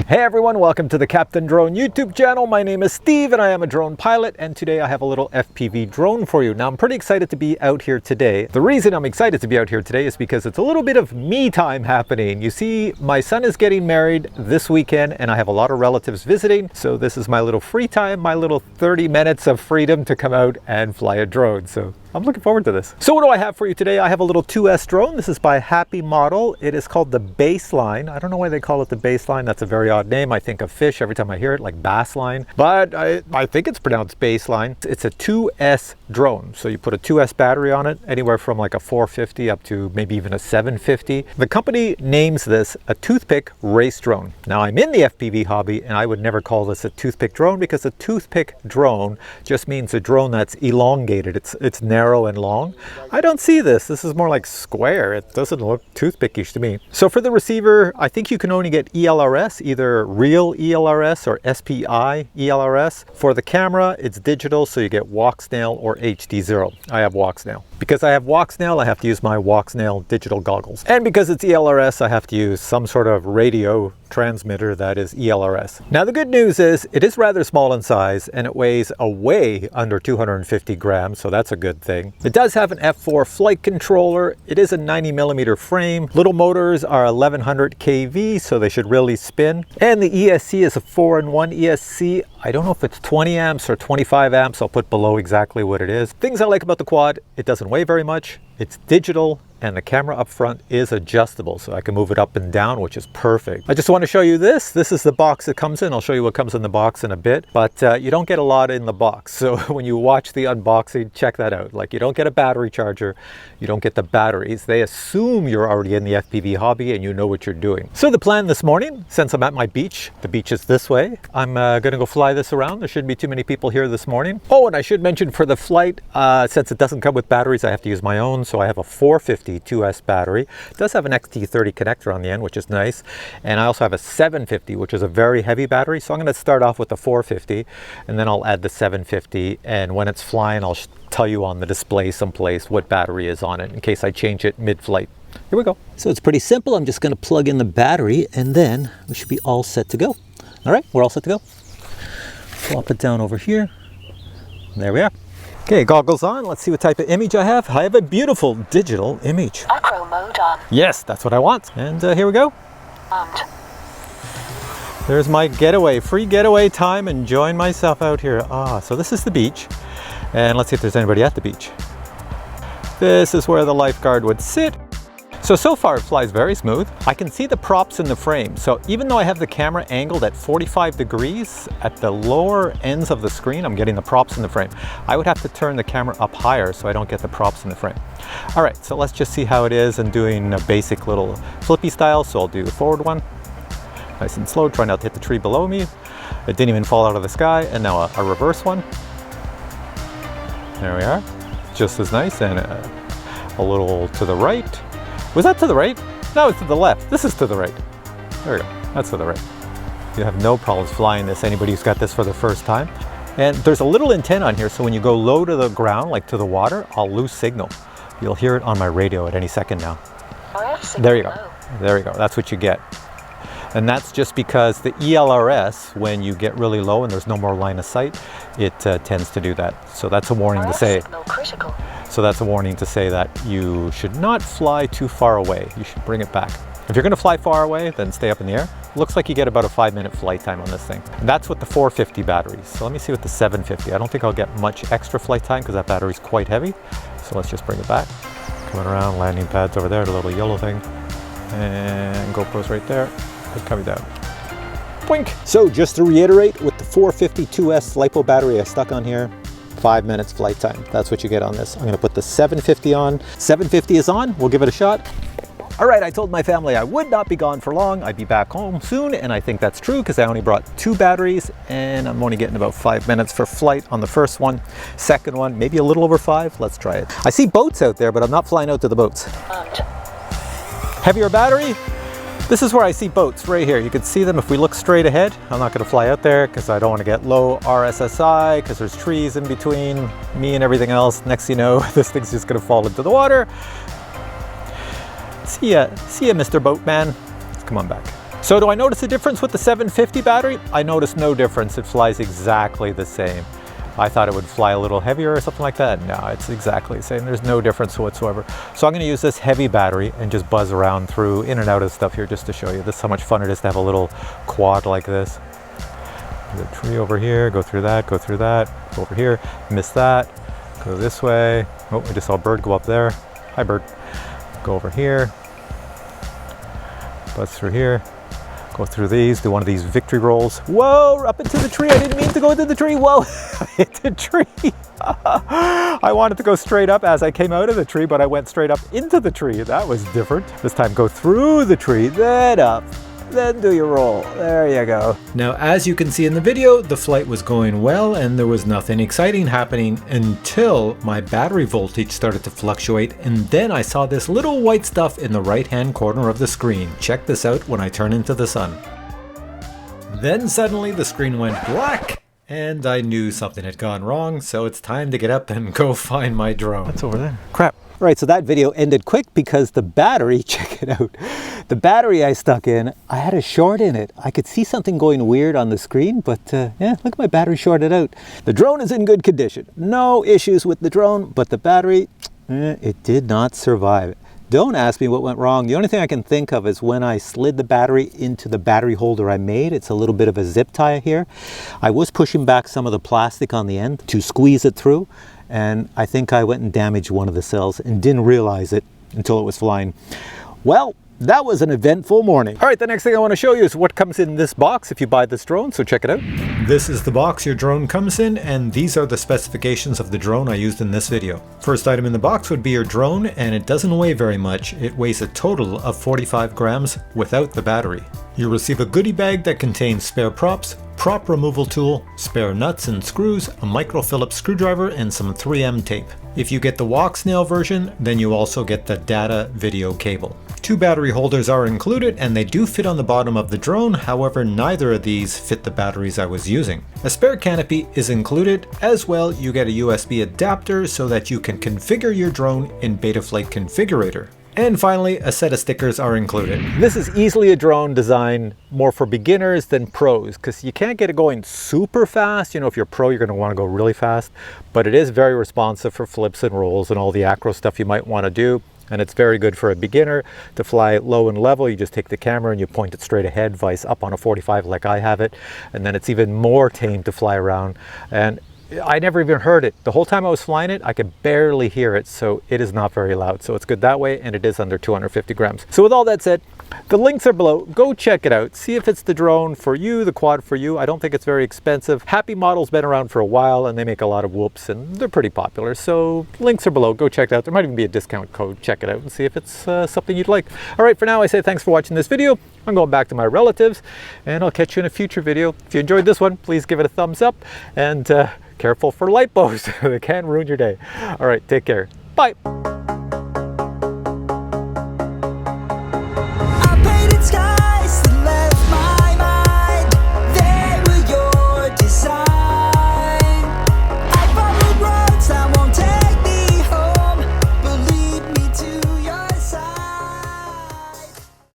Hey everyone, welcome to the Captain Drone YouTube channel. My name is Steve and I am a drone pilot, and today I have a little FPV drone for you. Now I'm pretty excited to be out here today. The reason I'm excited to be out here today is because it's a little bit of me time happening. You see, my son is getting married this weekend and I have a lot of relatives visiting, so this is my little free time, my little 30 minutes of freedom to come out and fly a drone. So I'm looking forward to this. So what do I have for you today? I have a little 2S drone. This is by Happy Model. It is called the Bassline. I don't know why they call it the Bassline. That's a very odd name. I think of fish every time I hear it, like Bassline. But I think it's pronounced Bassline. It's a 2S drone. So you put a 2S battery on it, anywhere from like a 450 up to maybe even a 750. The company names this a toothpick race drone. Now I'm in the FPV hobby and I would never call this a toothpick drone, because a toothpick drone just means a drone that's elongated. It's narrow and long. I don't see this. This is more like square. It doesn't look toothpickish to me. So for the receiver, I think you can only get ELRS, either real ELRS or SPI ELRS. For the camera, it's digital, so you get Walksnail or HD0. I have Walksnail. Because I have Walksnail, I have to use my Walksnail digital goggles. And because it's ELRS, I have to use some sort of radio transmitter that is ELRS. Now the good news is it is rather small in size and it weighs way under 250 grams, so that's a good thing. It does have an F4 flight controller. It is a 90mm frame. Little motors are 1100 kV, so they should really spin. And the ESC is a 4-in-1 ESC. I don't know if it's 20 amps or 25 amps. I'll put below exactly what it is. Things I like about the quad: it doesn't weigh very much. It's digital, and the camera up front is adjustable, so I can move it up and down, which is perfect. I just want to show you this. This is the box it comes in. I'll show you what comes in the box in a bit, but you don't get a lot in the box. So when you watch the unboxing, check that out. Like, you don't get a battery charger, you don't get the batteries. They assume you're already in the FPV hobby and you know what you're doing. So the plan this morning, since I'm at my beach, the beach is this way, I'm gonna go fly this around. There shouldn't be too many people here this morning. Oh, and I should mention, for the flight, since it doesn't come with batteries, I have to use my own. So I have a 450 2S battery. It does have an XT30 connector on the end, which is nice. And I also have a 750, which is a very heavy battery. So I'm going to start off with the 450 and then I'll add the 750. And when it's flying, I'll tell you on the display someplace what battery is on it in case I change it mid-flight. Here we go. So it's pretty simple. I'm just going to plug in the battery and then we should be all set to go. All right, we're all set to go. Flop it down over here. There we are. Okay, goggles on. Let's see what type of image I have. I have a beautiful digital image. Macro mode on. Yes, that's what I want. And here we go. There's my getaway, free getaway time, enjoying myself out here. So this is the beach. And let's see if there's anybody at the beach. This is where the lifeguard would sit. So far it flies very smooth. I can see the props in the frame. So even though I have the camera angled at 45 degrees, at the lower ends of the screen, I'm getting the props in the frame. I would have to turn the camera up higher so I don't get the props in the frame. All right, so let's just see how it is. I'm doing a basic little flippy style. So I'll do the forward one, nice and slow, try not to hit the tree below me. It didn't even fall out of the sky. And now a reverse one. There we are, just as nice. And a little to the right. Was that to the right? No, it's to the left. This is to the right. There we go. That's to the right. You have no problems flying this, anybody who's got this for the first time. And there's a little antenna on here, so when you go low to the ground, like to the water, I'll lose signal. You'll hear it on my radio at any second now. There you go. There you go. That's what you get. And that's just because the ELRS, when you get really low and there's no more line of sight, it tends to do that. So that's a warning to say. So that's a warning to say that you should not fly too far away. You should bring it back. If you're going to fly far away, then stay up in the air. Looks like you get about a 5-minute flight time on this thing. And that's with the 450 batteries. So let me see with the 750. I don't think I'll get much extra flight time because that battery's quite heavy. So let's just bring it back. Coming around, landing pads over there, the little yellow thing. And GoPro's right there. Coming down. Boink! So just to reiterate, with the 450 2S LiPo battery I stuck on here, 5 minutes flight time. That's what you get on this. I'm going to put the 750 on. 750 is on. We'll give it a shot. All right, I told my family I would not be gone for long. I'd be back home soon, and I think that's true because I only brought 2 batteries and I'm only getting about 5 minutes for flight on the first one. Second one, maybe a little over 5. Let's try it. I see boats out there, but I'm not flying out to the boats. Heavier battery. This is where I see boats, right here. You can see them if we look straight ahead. I'm not gonna fly out there because I don't want to get low RSSI because there's trees in between me and everything else. Next thing you know, this thing's just gonna fall into the water. See ya, Mr. Boatman. Come on back. So do I notice a difference with the 750 battery? I noticed no difference. It flies exactly the same. I thought it would fly a little heavier or something like that. No, it's exactly the same. There's no difference whatsoever. So I'm going to use this heavy battery and just buzz around through in and out of stuff here just to show you. This is how much fun it is to have a little quad like this. There's a tree over here, go through that, go over here, miss that, go this way. Oh, I just saw a bird go up there. Hi, bird. Go over here, buzz through here. Go through these, do one of these victory rolls. Whoa, up into the tree. I didn't mean to go into the tree. Whoa, I hit the tree. I wanted to go straight up as I came out of the tree, but I went straight up into the tree. That was different. This time go through the tree, then up, then do your roll. There you go. Now, as you can see in the video, the flight was going well and there was nothing exciting happening until my battery voltage started to fluctuate, and then I saw this little white stuff in the right-hand corner of the screen. Check this out when I turn into the sun. Then suddenly the screen went black and I knew something had gone wrong, so it's time to get up and go find my drone. What's over there? Crap. All right, so that video ended quick because the battery, check it out, the battery I stuck in, I had a short in it. I could see something going weird on the screen, but yeah, look at my battery shorted out. The drone is in good condition. No issues with the drone, but the battery, it did not survive. Don't ask me what went wrong. The only thing I can think of is when I slid the battery into the battery holder I made. It's a little bit of a zip tie here. I was pushing back some of the plastic on the end to squeeze it through, and I think I went and damaged one of the cells and didn't realize it until it was flying. Well, that was an eventful morning. All right, the next thing I want to show you is what comes in this box if you buy this drone, so check it out. This is the box your drone comes in, and these are the specifications of the drone I used in this video. First item in the box would be your drone, and it doesn't weigh very much. It weighs a total of 45 grams without the battery. You'll receive a goodie bag that contains spare props, prop removal tool, spare nuts and screws, a micro Phillips screwdriver, and some 3M tape. If you get the Walksnail version, then you also get the data video cable. 2 battery holders are included and they do fit on the bottom of the drone, however neither of these fit the batteries I was using. A spare canopy is included, as well you get a USB adapter so that you can configure your drone in Betaflight Configurator. And finally, a set of stickers are included. This is easily a drone designed more for beginners than pros, because you can't get it going super fast. You know, if you're a pro, you're going to want to go really fast, but it is very responsive for flips and rolls and all the acro stuff you might want to do. And it's very good for a beginner to fly low and level. You just take the camera and you point it straight ahead, vice up on a 45 like I have it. And then it's even more tame to fly around. And I never even heard it. The whole time I was flying it, I could barely hear it, so it is not very loud. So it's good that way, and it is under 250 grams. So with all that said, the links are below. Go check it out. See if it's the drone for you, the quad for you. I don't think it's very expensive. Happy Model's been around for a while, and they make a lot of whoops, and they're pretty popular. So links are below. Go check it out. There might even be a discount code. Check it out and see if it's something you'd like. All right, for now, I say thanks for watching this video. I'm going back to my relatives, and I'll catch you in a future video. If you enjoyed this one, please give it a thumbs up, and careful for light bulbs. They can ruin your day. All right, take care. Bye.